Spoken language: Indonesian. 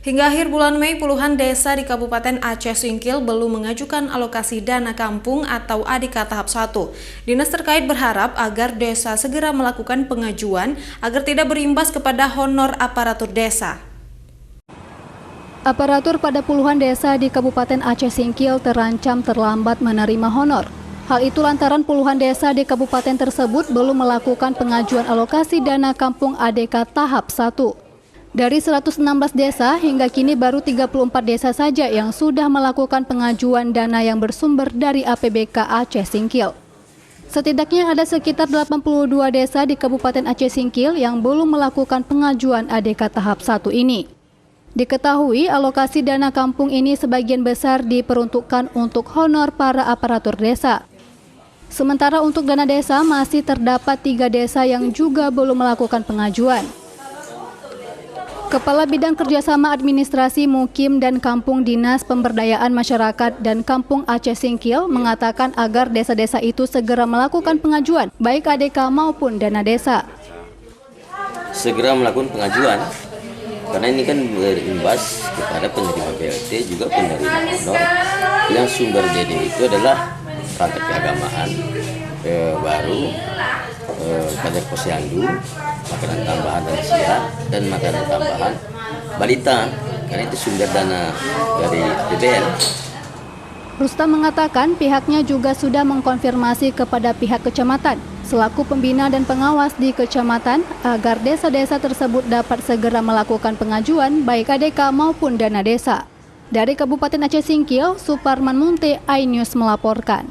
Hingga akhir bulan Mei, puluhan desa di Kabupaten Aceh Singkil belum mengajukan alokasi dana kampung atau ADK tahap 1. Dinas terkait berharap agar desa segera melakukan pengajuan agar tidak berimbas kepada honor aparatur desa. Aparatur pada puluhan desa di Kabupaten Aceh Singkil terancam terlambat menerima honor. Hal itu lantaran puluhan desa di kabupaten tersebut belum melakukan pengajuan alokasi dana kampung ADK tahap 1. Dari 116 desa, hingga kini baru 34 desa saja yang sudah melakukan pengajuan dana yang bersumber dari APBK Aceh Singkil. Setidaknya ada sekitar 82 desa di Kabupaten Aceh Singkil yang belum melakukan pengajuan ADK tahap 1 ini. Diketahui alokasi dana kampung ini sebagian besar diperuntukkan untuk honor para aparatur desa. Sementara untuk dana desa masih terdapat 3 desa yang juga belum melakukan pengajuan. Kepala Bidang Kerjasama Administrasi Mukim dan Kampung Dinas Pemberdayaan Masyarakat dan Kampung Aceh Singkil mengatakan agar desa-desa itu segera melakukan pengajuan, baik ADK maupun dana desa. Segera melakukan pengajuan, karena ini kan berimbas kepada penerima BLT juga penerima honor yang sumber DD itu adalah perangkat keagamaan baru, kader posyandu, makanan tambahan lansia, dan makanan tambahan balita, karena itu sumber dana dari APBN. Rustam mengatakan pihaknya juga sudah mengkonfirmasi kepada pihak kecamatan selaku pembina dan pengawas di kecamatan agar desa-desa tersebut dapat segera melakukan pengajuan baik ADK maupun dana desa. Dari Kabupaten Aceh Singkil, Suparman Munte, iNews melaporkan.